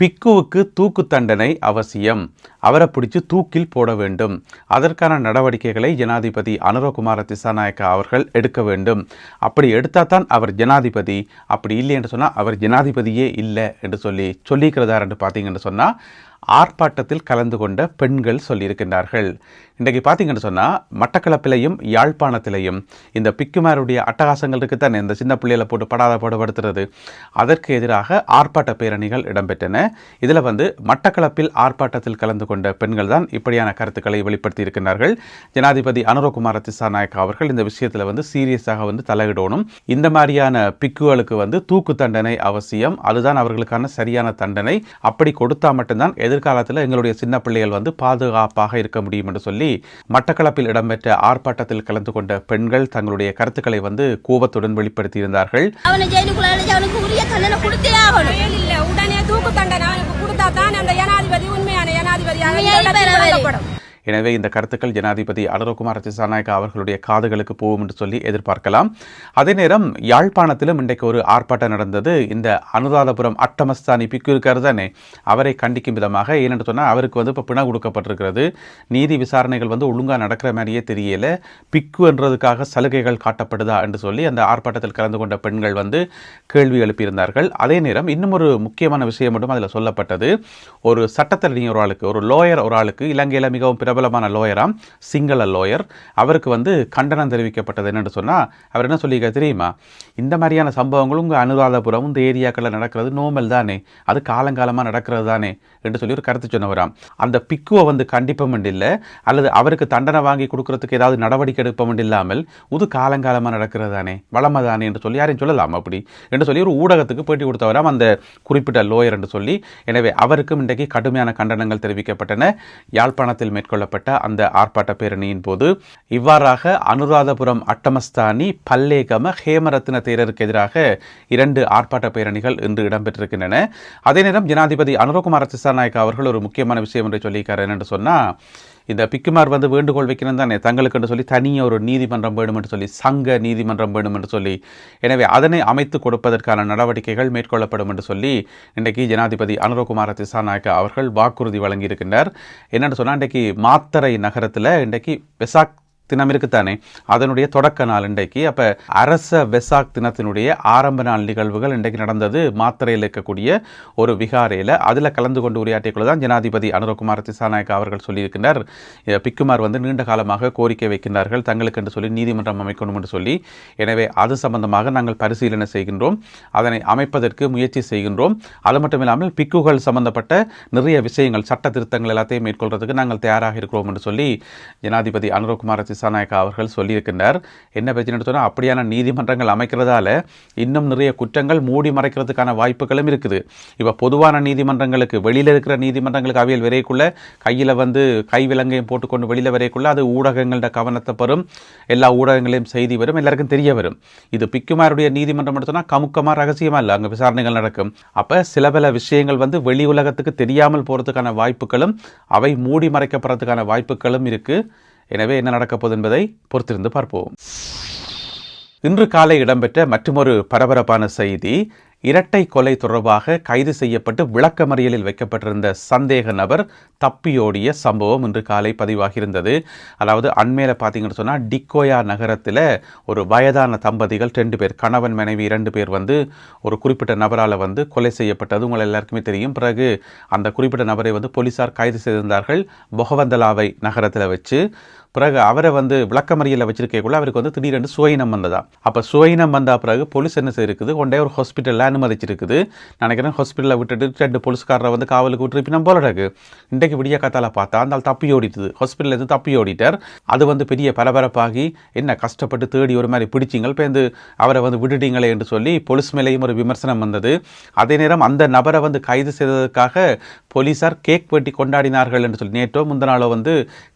பிக்குவுக்கு தூக்கு தண்டனை அவசியம். அவரை பிடிச்சு தூக்கில் போட வேண்டும். அதற்கான நடவடிக்கைகளை ஜனாதிபதி அனுரகுமார திசாநாயக்கா அவர்கள் எடுக்க வேண்டும். அப்படி எடுத்தால் தான் அவர் ஜனாதிபதி. அப்படி இல்லை என்று சொன்னால் அவர் ஜனாதிபதியே இல்லை என்று சொல்லிக்கிறதார் என்று பார்த்தீங்கன்னு சொன்னால் ஆர்ப்பாட்டத்தில் கலந்து கொண்ட பெண்கள் சொல்லியிருக்கின்றார்கள். இன்றைக்கு பார்த்தீங்கன்னு சொன்னால் மட்டக்களப்பிலையும் யாழ்ப்பாணத்திலையும் இந்த பிக்குமாருடைய அட்டகாசங்கள் இருக்குத்தானே, இந்த சின்ன பிள்ளைகளை போட்டு படுத்துறது, அதற்கு எதிராக ஆர்ப்பாட்ட பேரணிகள் இடம்பெற்றன. இதில் மட்டக்களப்பில் ஆர்ப்பாட்டத்தில் கலந்து கொண்ட பெண்கள் தான் இப்படியான கருத்துக்களை வெளிப்படுத்தி இருக்கின்றார்கள். ஜனாதிபதி அனுரகுமார திசாநாயக்கா அவர்கள் இந்த விஷயத்தில் சீரியஸாக தலையிடணும். இந்த மாதிரியான பிக்குகளுக்கு தூக்கு தண்டனை அவசியம். அதுதான் அவர்களுக்கான சரியான தண்டனை. அப்படி கொடுத்தா மட்டும்தான் எதிர்காலத்தில் எங்களுடைய சின்ன பிள்ளைகள் பாதுகாப்பாக இருக்க முடியும் என்று சொல்லி மட்டக்களப்பில் இடம்பெற்ற ஆர்ப்பாட்டத்தில் கலந்து கொண்ட பெண்கள் தங்களுடைய கருத்துக்களை கோபத்துடன் வெளிப்படுத்தி இருந்தார்கள். எனவே இந்த கருத்துக்கள் ஜனாதிபதி அனுரகுமார திசாநாயக்கா அவர்களுடைய காதுகளுக்கு போகும் என்று சொல்லி எதிர்பார்க்கலாம். அதே நேரம் யாழ்ப்பாணத்திலும் இன்றைக்கு ஒரு ஆர்ப்பாட்டம் நடந்தது. இந்த அனுராதபுரம் அட்டமஸ்தானி பிக்கு இருக்காரு தானே, அவரை கண்டிக்கும் விதமாக. ஏனென்று சொன்னால் அவருக்கு இப்போ பிணை கொடுக்கப்பட்டிருக்கிறது. நீதி விசாரணைகள் ஒழுங்காக நடக்கிற மாதிரியே தெரியல. பிக்கு என்றதுக்காக சலுகைகள் காட்டப்படுதா என்று சொல்லி அந்த ஆர்ப்பாட்டத்தில் கலந்து கொண்ட பெண்கள் கேள்வி எழுப்பியிருந்தார்கள். அதே நேரம் இன்னும் ஒரு முக்கியமான விஷயம் மட்டும் அதில் சொல்லப்பட்டது. ஒரு சட்டத்தரணியர் ஒரு லோயர் ஒரு ஆளுக்கு, இலங்கையில் மிகவும் பிரபலமான லோயராம், சிங்கள லோயர், அவருக்கு கண்டனம் தெரிவிக்கப்பட்டது. என்னென்னு சொன்னால் அவர் என்ன சொல்லிக்க தெரியுமா, இந்த மாதிரியான சம்பவங்களும் உங்கள் அனுராதபுரம் இந்த ஏரியாக்களில் நடக்கிறது நோமல் தானே, அது காலங்காலமாக நடக்கிறது தானே என்று சொல்லி ஒரு கருத்து சொன்னவராம். அந்த பிக்குவை கண்டிப்பம் இல்லை, அல்லது அவருக்கு தண்டனை வாங்கி கொடுக்கறதுக்கு ஏதாவது நடவடிக்கை எடுப்போம் இல்லாமல் இது காலங்காலமாக நடக்கிறது தானே, வளமை தானே என்று சொல்லி யாரையும் சொல்லலாம் அப்படி என்று சொல்லி ஒரு ஊடகத்துக்கு பேட்டி கொடுத்தவராம் அந்த குறிப்பிட்ட லோயர் என்று சொல்லி. எனவே அவருக்கும் இன்றைக்கு கடுமையான கண்டனங்கள் தெரிவிக்கப்பட்டன. யாழ்ப்பாணத்தில் மேற்கொள்ள அந்த ஆர்ப்பாட்ட பேரணியின் போது இவ்வாறாக அனுராதபுரம் அட்டமஸ்தானி பல்லேகம ஹேமரத்ன தேரருக்கு எதிராக 2 ஆர்ப்பாட்ட பேரணிகள் இன்று இடம்பெற்றிருக்கின்றன. அதே நேரம் ஜனாதிபதி அனுரகுமார திசாநாயக்கா அவர்கள் ஒரு முக்கியமான விஷயம் என்று சொல்லியிருக்காரு. என்று சொன்னால் இந்த பிக்குமார் வேண்டுகோள் வைக்கணும் தானே, தங்களுக்கு என்று சொல்லி தனியாக ஒரு நீதிமன்றம் வேணும் என்று சொல்லி, சங்க நீதிமன்றம் வேணும் என்று சொல்லி. எனவே அதனை அமைத்து கொடுப்பதற்கான நடவடிக்கைகள் மேற்கொள்ளப்படும் என்று சொல்லி இன்றைக்கு ஜனாதிபதி அனுரகுமார திசாநாயக்கா அவர்கள் வாக்குறுதி வழங்கியிருக்கின்றார். என்னென்னு சொன்னால் இன்றைக்கு மாத்தறை நகரத்தில் இன்றைக்கு வெசாக் தினம் இருக்குத்தானே, அதனுடைய தொடக்க நாள் இன்றைக்கு. அப்போ அரச வெசாக் தினத்தினுடைய ஆரம்ப நாள் நிகழ்வுகள் இன்றைக்கு நடந்தது மாத்திரையில் இருக்கக்கூடிய ஒரு விகாரையில். அதில் கலந்து கொண்டு உரையாற்றியக்குள்ள தான் ஜனாதிபதி அனுரகுமார திசாநாயக்கா அவர்கள் சொல்லியிருக்கின்றார். பிக்குமார் நீண்ட காலமாக கோரிக்கை வைக்கின்றார்கள் தங்களுக்கு என்று சொல்லி நீதிமன்றம் அமைக்கணும் என்று சொல்லி. எனவே அது சம்பந்தமாக நாங்கள் பரிசீலனை செய்கின்றோம், அதனை அமைப்பதற்கு முயற்சி செய்கின்றோம். அது மட்டும் இல்லாமல் பிக்குகள் சம்பந்தப்பட்ட நிறைய விஷயங்கள், சட்ட திருத்தங்கள் எல்லாத்தையும் மேற்கொள்றதுக்கு நாங்கள் தயாராக இருக்கிறோம் என்று சொல்லி ஜனாதிபதி அனுரகுமார திசாநாயக்கா அவர்கள் சொல்லியிருக்கின்றார். என்ன பிரச்சனை சொன்னால் அப்படியான நீதிமன்றங்கள் அமைக்கிறதால இன்னும் நிறைய குற்றங்கள் மூடி மறைக்கிறதுக்கான வாய்ப்புகளும் இருக்குது. இப்போ பொதுவான நீதிமன்றங்களுக்கு, வெளியில் இருக்கிற நீதிமன்றங்களுக்கு அவியல் வரைக்குள்ள கையில் கை விலங்கையும் போட்டுக்கொண்டு வெளியில் வரைக்குள்ள அது ஊடகங்களோட கவனத்தை பெறும், எல்லா ஊடகங்களையும் செய்தி வரும், எல்லாருக்கும் தெரிய வரும். இது பிக்குமாருடைய நீதிமன்றம் சொன்னால் கமுக்கமாக ரகசியமாக இல்லை, அங்கே விசாரணைகள் நடக்கும். அப்போ சில பல விஷயங்கள் வெளி உலகத்துக்கு தெரியாமல் போகிறதுக்கான வாய்ப்புகளும் அவை மூடி மறைக்கப்படுறதுக்கான வாய்ப்புகளும் இருக்குது. எனவே என்ன நடக்கப் போகுது என்பதை பொறுத்திருந்து பார்ப்போம். இன்று காலை இடம்பெற்ற மற்றொரு பரபரப்பான செய்தி, இரட்டை கொலை தொடர்பாக கைது செய்யப்பட்டு விளக்கமறியலில் வைக்கப்பட்டிருந்த சந்தேக நபர் தப்பியோடிய சம்பவம் இன்று காலை பதிவாகியிருந்தது. அதாவது அண்மையில் பார்த்தீங்கன்னு சொன்னால் டிக்கோயா நகரத்தில் ஒரு வயதான தம்பதிகள் 2 பேர், கணவன் மனைவி 2 பேர் ஒரு குறிப்பிட்ட நபரால் கொலை செய்யப்பட்டது உங்கள் எல்லாருக்குமே தெரியும். பிறகு அந்த குறிப்பிட்ட நபரை போலீசார் கைது செய்திருந்தார்கள் பொகவந்தலாவை நகரத்தில் வச்சு. பிறகு அவரை விளக்கமறியலில் வச்சிருக்கக்குள்ள அவருக்கு திடீரென்று சுவையினம் வந்ததா. அப்போ சுவையினம் வந்தால் பிறகு போலீஸ் என்ன செய்யிருக்குது, கொண்டே ஒரு ஹாஸ்பிட்டலில் அனுமதிச்சிருக்குது. நினைக்கிறேன் ஹாஸ்பிட்டலில் விட்டுட்டு 2 போலீஸ்காரரை காவலுக்கு விட்டுருப்பி நம்ம போலடாக்கு. இன்றைக்கு விடிய காத்தால பார்த்தா அந்த தப்பி ஓடிட்டுது, ஹாஸ்பிட்டலேருந்து தப்பி ஓடிட்டார். அது பெரிய பரபரப்பாகி என்ன கஷ்டப்பட்டு தேடி ஒரு மாதிரி பிடிச்சிங்கள், இப்போ அவரை விட்டுட்டீங்களே என்று சொல்லி போலீஸ் மேலேயும் ஒரு விமர்சனம் வந்தது. அதே நேரம் அந்த நபரை கைது செய்ததற்காக போலீஸார் கேக் வெட்டி கொண்டாடினார்கள் என்று சொல்லி, நேற்றோ முந்த நாளோ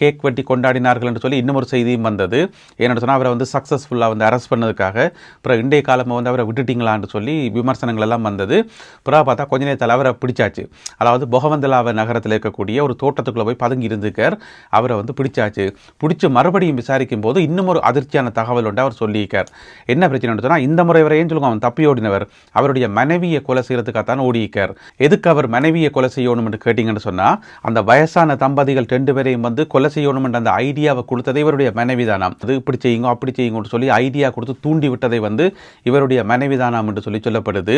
கேக் வெட்டி கொண்டாடினார்கள் விட்டார்கள் என்று சொல்லி இன்னும் ஒரு செய்தியும் வந்தது. ஏன்னு சொன்னால் அவரை வந்து சக்ஸஸ்ஃபுல்லாக வந்து அரெஸ்ட் பண்ணதுக்காக அப்புறம் இன்றைய காலமாக வந்து அவரை விட்டுட்டீங்களான்னு சொல்லி விமர்சனங்கள் எல்லாம் வந்தது. அப்புறம் பார்த்தா கொஞ்ச நேரத்தில் அவரை பிடிச்சாச்சு. அதாவது பொகவந்தலாவ நகரத்தில் இருக்கக்கூடிய ஒரு தோட்டத்துக்குள்ளே போய் பதுங்கி இருந்துக்கார். அவரை வந்து பிடிச்சாச்சு. பிடிச்சி மறுபடியும் விசாரிக்கும் போது இன்னும் ஒரு அதிர்ச்சியான தகவல் ஒன்று அவர் சொல்லியிருக்கார். என்ன பிரச்சனை சொன்னால் இந்த முறை வரையும் சொல்லுங்க அவன் தப்பி ஓடினவர் அவருடைய மனைவியை கொலை செய்யறதுக்காகத்தான் ஓடியிருக்கார். எதுக்கு அவர் மனைவியை கொலை செய்யணும் என்று கேட்டீங்கன்னு சொன்னால் அந்த வயசான தம்பதிகள் 2 பேரையும் வந்து கொலை செய்யணும் என்ற அந்த ஐடியாவை கொடுத்ததை இவருடைய மனைவி தானாம். அது இப்படி செய்யுங்க அப்படி செய்யுங்கன்னு சொல்லி ஐடியா கொடுத்து தூண்டி விட்டதை வந்து இவருடைய மனைவி தானாம் என்று சொல்லப்படுது.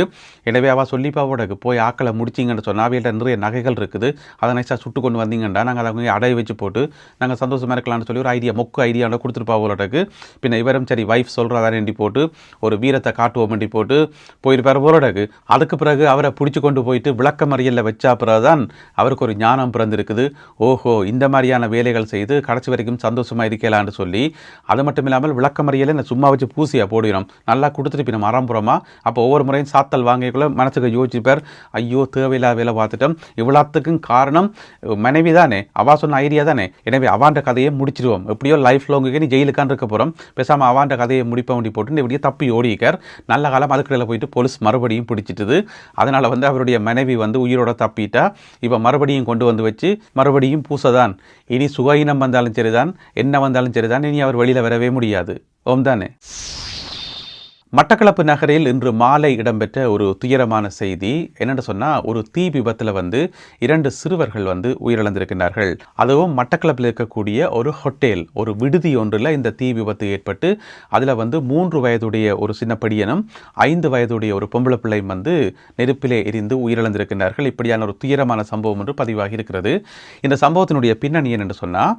எனவே அவள் சொல்லிப்பாவோடக்கு போய் ஆக்களை முடிச்சிங்கன்னு சொன்னால் அவையிட்ட நிறைய நகைகள் இருக்குது, அதை நைஸாக சுட்டு கொண்டு வந்தீங்கன்னா நாங்கள் அதை அடைய வச்சு போட்டு நாங்கள் சந்தோஷமாக இருக்கலாம்னு சொல்லி ஒரு ஐடியா மொக்கு ஐடியாவோட கொடுத்துருப்பாவோடக்கு. பின்ன இவரும் சரி வைஃப் சொல்கிறதானே எண்டி போட்டு ஒரு வீரத்தை காட்டுவோம் எண்டி போட்டு போயிருப்பார் போலடக்கு. அதுக்கு பிறகு அவரை பிடிச்சி கொண்டு போயிட்டு விளக்க மறியலில் வச்சா பிறகுதான் அவருக்கு ஒரு ஞானம் பிறந்திருக்குது. ஓஹோ இந்த மாதிரியான வேலைகள் செய்து கடைசி வரைக்கும் சந்தோஷமாக இருக்கலான்னு சொல்லி அது மட்டும் இல்லாமல் விளக்க மறியலை நான் சும்மா வச்சு பூசியாக போடுகிறோம் நல்லா கொடுத்துட்டு பின்ன மரம்புறமா. அப்போ ஒவ்வொரு முறையும் சாத்தல் வாங்கிக்குள்ள மனசுக்கு யோசிப்பார், ஐயோ தேவையில்லாத வேலை பார்த்துட்டோம், இவ்வளோத்துக்கும் காரணம் மனைவி தானே, அவா சொன்ன ஐடியா தானே, எனவே அவாண்ட கதையை முடிச்சிடுவோம், எப்படியோ லைஃப் லாங்குக்கு நீ ஜெயிலுக்கான் இருக்க போகிறோம், பேசாமல் அவாண்ட கதையை முடிப்ப வேண்டி போட்டு இப்படியே தப்பி ஓடிக்கார். நல்ல காலம் அதுக்கிடையில் போயிட்டு போலீஸ் மறுபடியும் பிடிச்சிட்டுது. அதனால் வந்து அவருடைய மனைவி வந்து உயிரோட தப்பிட்டா. இப்போ மறுபடியும் கொண்டு வந்து வச்சு மறுபடியும் பூசதான். இனி சுகயினம் வந்தாலும் சரிதான், என்ன வந்தாலும் சரிதான், இனி அவர் வெளியில் வரவே முடியாது. ஓம் தானே. மட்டக்களப்பு நகரில் இன்று மாலை இடம்பெற்ற ஒரு துயரமான செய்தி என்னென்னு சொன்னால், ஒரு தீ விபத்தில் வந்து 2 சிறுவர்கள் வந்து உயிரிழந்திருக்கிறார்கள். அதுவும் மட்டக்களப்பில் இருக்கக்கூடிய ஒரு ஹோட்டல், ஒரு விடுதி ஒன்றில் இந்த தீ விபத்து ஏற்பட்டு அதில் வந்து 3 வயதுடைய ஒரு சின்ன படியனும் 5 வயதுடைய ஒரு பொம்பளை பிள்ளையும் வந்து நெருப்பிலே எரிந்து உயிரிழந்திருக்கிறார்கள். இப்படியான ஒரு துயரமான சம்பவம் ஒன்று பதிவாகி இருக்கிறது. இந்த சம்பவத்தினுடைய பின்னணி என்னென்னு சொன்னால்,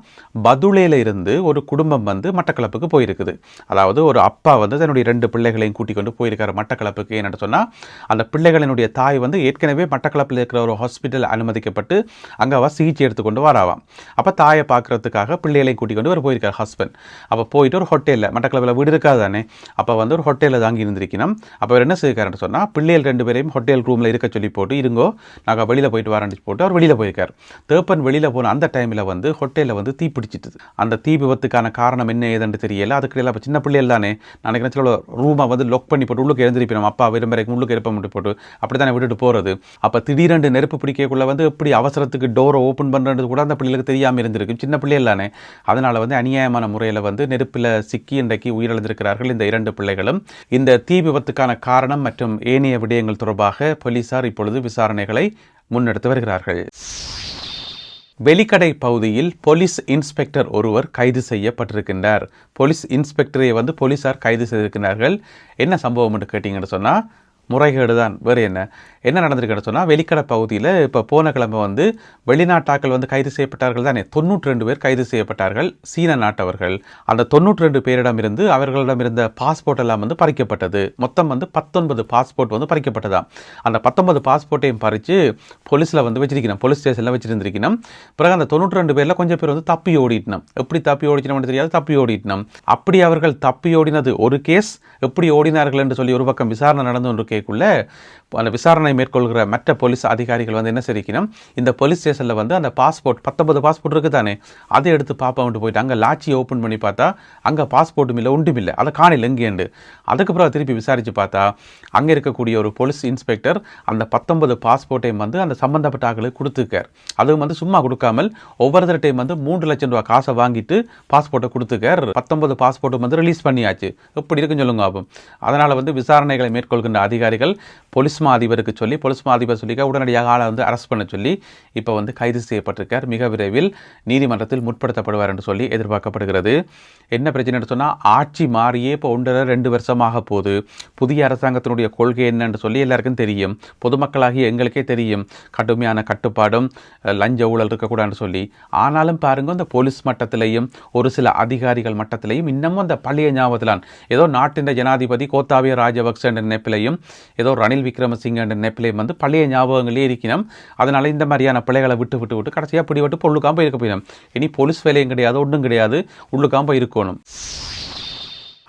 பதுளையில் இருந்து ஒரு குடும்பம் வந்து மட்டக்களப்புக்கு போயிருக்குது. அதாவது ஒரு அப்பா வந்து தன்னுடைய 2 பிள்ளைகளை கூட்டிக் கொண்டு போயிருக்காரு மட்டக்களப்புக்கு. என்னென்னு சொன்னால், அந்த பிள்ளைகளினுடைய தாய் வந்து ஏற்கனவே மட்டக்களப்பில் இருக்கிற ஒரு ஹாஸ்பிட்டல் அனுமதிக்கப்பட்டு அங்கே அவள் சிகிச்சை எடுத்துக்கொண்டு வராவாம். அப்போ தாயை பார்க்கறதுக்காக பிள்ளைகளையும் கூட்டிக் கொண்டு அவர் போயிருக்கார் ஹஸ்பண்ட். அப்போ போயிட்டு ஒரு ஹோட்டலில், மட்டக்களப்பில் வீடு இருக்காது தானே, அப்போ வந்து ஒரு ஹோட்டலில் தாங்கி இருந்திருக்கணும். அப்போ அவர் என்ன செய்யிருக்காருன்னு சொன்னால், பிள்ளைகள் 2 பேரையும் ஹோட்டல் ரூமில் இருக்க சொல்லி போட்டு இருங்கோ நாங்கள் வெளியில் போயிட்டு வரேன்னு போட்டு அவர் வெளியில் போயிருக்கார். தேப்பன் வெளியில் போன அந்த டைமில் வந்து ஹோட்டலில் வந்து தீ பிடிச்சிட்டுது. அந்த தீ விபத்துக்கான காரணம் என்ன ஏதுன்னு தெரியல. அதுக்கு அப்போ சின்ன பிள்ளைகள் தானே, நினைக்கிறேன் ரூமை வந்து லொக் பண்ணி போட்டு உள்ளுக்கு எழுந்திருப்போம், அப்பா விரும்புறதுக்கு உள்ளுக்கு எழுப்ப முடி போட்டு அப்படி தானே விட்டுட்டு போகிறது. அப்போ திடீரென்று நெருப்பு பிடிக்கக்குள்ள வந்து எப்படி அவசரத்துக்கு டோரை ஓப்பன் பண்ணுறது கூட அந்த பிள்ளைகளுக்கு தெரியாமல் இருந்திருக்கும், சின்ன பிள்ளைகள் தானே. அதனால் வந்து அநியாயமான முறையில் வந்து நெருப்பில் சிக்கி இன்றைக்கு உயிரிழந்திருக்கிறார்கள் இந்த 2 பிள்ளைகளும். இந்த தீ விபத்துக்கான காரணம் மற்றும் ஏனைய விடயங்கள் தொடர்பாக போலீசார் இப்பொழுது விசாரணைகளை முன்னெடுத்து வருகிறார்கள். வெலிக்கடை பகுதியில் போலீஸ் இன்ஸ்பெக்டர் ஒருவர் கைது செய்யப்பட்டிருக்கின்றார். போலீஸ் இன்ஸ்பெக்டரை வந்து போலீசார் கைது செய்திருக்கிறார்கள். என்ன சம்பவம் என்று கேட்டிங்கன்னு சொன்னால், முறைகேடு தான், வேறு என்ன நடந்திருக்குன்னு சொன்னால், வெலிக்கடை பகுதியில் இப்போ போன கிழமை வந்து வெளிநாட்டாக்கள் வந்து கைது செய்யப்பட்டார்கள் தானே. 92 பேர் கைது செய்யப்பட்டார்கள், சீன நாட்டவர்கள். அந்த 92 பேரிடம் இருந்து அவர்களிடம் இருந்த பாஸ்போர்ட் எல்லாம் வந்து பறிக்கப்பட்டது. மொத்தம் வந்து 19 பாஸ்போர்ட் வந்து பறிக்கப்பட்டதாம். அந்த 19 பாஸ்போர்ட்டையும் பறித்து போலீஸில் வந்து வச்சிருக்கணும், போலீஸ் ஸ்டேஷனில் வச்சிருந்திருக்கணும். பிறகு அந்த 92 பேரில் கொஞ்சம் பேர் வந்து தப்பி ஓடிட்டணும். எப்படி தப்பி ஓடிச்சினோம்னு தெரியாது, தப்பி ஓடிட்டணும். அப்படி அவர்கள் தப்பி ஓடினது ஒரு கேஸ். எப்படி ஓடினார்கள் என்று சொல்லி ஒரு பக்கம் விசாரணை நடந்து கொண்டு கேட்குள்ள அந்த விசாரணை மேற்கொள்கிற மற்ற போலீஸ் அதிகாரிகள் வந்து என்ன செய்யணும், இந்த போலீஸ் ஸ்டேஷனில் வந்து அந்த பாஸ்போர்ட் 19 பாஸ்போர்ட் இருக்குது தானே, அதை எடுத்து பாப்பாவிட்டு போயிட்டு அங்கே லாட்சி ஓப்பன் பண்ணி பார்த்தா அங்கே பாஸ்போர்ட்டும் இல்லை, ஒன்றும் இல்லை, அதை காணில் எங்கேண்டு. அதுக்கப்புறம் திருப்பி விசாரித்து பார்த்தா அங்கே இருக்கக்கூடிய ஒரு போலீஸ் இன்ஸ்பெக்டர் அந்த 19 பாஸ்போர்ட்டையும் வந்து அந்த சம்பந்தப்பட்ட ஆட்களுக்கு கொடுத்துருக்கார். அதுவும் வந்து சும்மா கொடுக்காமல் ஒவ்வொருத்தர்டையும் வந்து 3 லட்சம் ரூபா காசை வாங்கிட்டு பாஸ்போர்ட்டை கொடுத்துருக்கார். 19 பாஸ்போர்ட்டும் வந்து ரிலீஸ் பண்ணியாச்சு. எப்படி இருக்குன்னு சொல்லுங்க ஆகும். அதனால் வந்து விசாரணைகளை மேற்கொள்கின்ற அதிகாரிகள் போலீஸ் மா அதிபருக்கு சொல்லி, போலீஸ் மா அதிபர் சொல்லிக்க உடனடியாக ஆளை வந்து அரெஸ்ட் பண்ண சொல்லி இப்போ வந்து கைது செய்யப்பட்டிருக்கார். மிக விரைவில் நீதிமன்றத்தில் முற்படுத்தப்படுவார் என்று சொல்லி எதிர்பார்க்கப்படுகிறது. என்ன பிரச்சனைன்னு சொன்னால், ஆட்சி மாறியே இப்போ 1.5-2 வருஷமாக போகுது. புதிய அரசாங்கத்தினுடைய கொள்கை என்னன்னு சொல்லி எல்லாருக்கும் தெரியும், பொதுமக்களாகிய எங்களுக்கே தெரியும், கடுமையான கட்டுப்பாடும் லஞ்ச ஊழல் இருக்கக்கூடாதுன்னு சொல்லி. ஆனாலும் பாருங்க, இந்த போலீஸ் மட்டத்திலையும் ஒரு சில அதிகாரிகள் மட்டத்திலையும் இன்னமும் அந்த பழைய ஞாபகத்திலான் ஏதோ நாட்டின் ஜனாதிபதி கோத்தாபய ராஜபக்ச என்ற நினைப்பிலையும் ஏதோ ரணில் விக்ரமசிங்க என்ற நினைப்பிலையும் வந்து பழைய ஞாபகங்களே இருக்கணும். அதனால் இந்த மாதிரியான பிள்ளைகளை விட்டு கடைசியாக பிடிவிட்டு பொருளுக்காமல் இருக்க போயிடும். இனி போலீஸ் வேலையும் கிடையாது, ஒன்றும் கிடையாது, உள்ளுக்காமல் இருக்கணும்.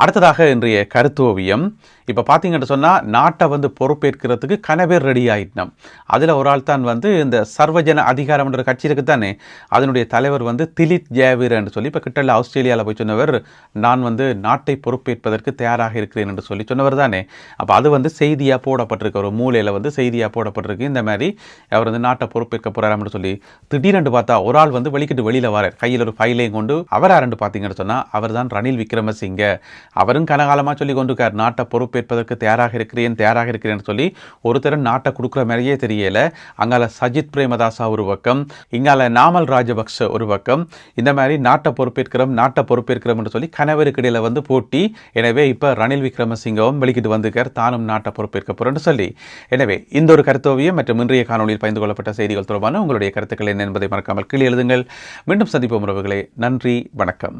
அடுத்ததாக இன்றைய கருத்தோவியம். இப்போ பார்த்தீங்கன்னு சொன்னால் நாட்டை வந்து பொறுப்பேற்கிறதுக்கு கனவே ரெடி ஆயிட்டோம். அதில் ஒரு ஆள் தான் வந்து இந்த சர்வஜன அதிகாரம் என்ற கட்சி இருக்கு தானே, அதனுடைய தலைவர் வந்து திலித் ஜேவீர் என்று சொல்லி இப்போ கிட்டல ஆஸ்திரேலியாவில் போய் சொன்னவர், நான் வந்து நாட்டை பொறுப்பேற்பதற்கு தயாராக இருக்கிறேன் என்று சொல்லி சொன்னவர் தானே. அப்போ அது வந்து செய்தியாக போடப்பட்டிருக்கு, ஒரு மூலையில் வந்து செய்தியாக போடப்பட்டிருக்கு. இந்த மாதிரி அவர் வந்து நாட்டை பொறுப்பேற்க போகிறாருன்னு சொல்லி திடீரென்று பார்த்தா ஒரு ஆள் வந்து வெளிக்கிட்டு வெளியில் வர கையில் ஒரு ஃபைலையும் கொண்டு அவர் யாருன்னு பார்த்தீங்கன்னு சொன்னால் அவர் தான் ரணில் விக்ரமசிங்க. அவரும் கனகாலமாக சொல்லி கொண்டிருக்கார், நாட்டை பொறுப்பேற்பதற்கு தயாராக இருக்கிறேன் சொல்லி ஒருத்தர் நாட்டை கொடுக்குற மாதிரியே தெரியல. அங்கால சஜித் பிரேமதாசா ஒரு பக்கம், இங்கால நாமல் ராஜபக்ஷ ஒரு பக்கம், இந்த மாதிரி நாட்டை பொறுப்பேற்கிறோம் என்று சொல்லி கணவருக்கு இடையில வந்து போட்டி. எனவே இப்போ ரணில் விக்ரமசிங்கவும் வெளிக்கிட்டு வந்துக்கார், தானும் நாட்டை பொறுப்பேற்க போறேன்னு சொல்லி. எனவே இந்த ஒரு கருத்தோவியம் மற்றும் இன்றைய காணொலியில் பகிர்ந்து கொள்ளப்பட்ட செய்திகள் தொடர்பான உங்களுடைய கருத்துக்கள் என்ன என்பதை மறக்காமல் கீழே எழுதுங்கள். மீண்டும் சந்திப்போம் உறவுகளே. நன்றி, வணக்கம்.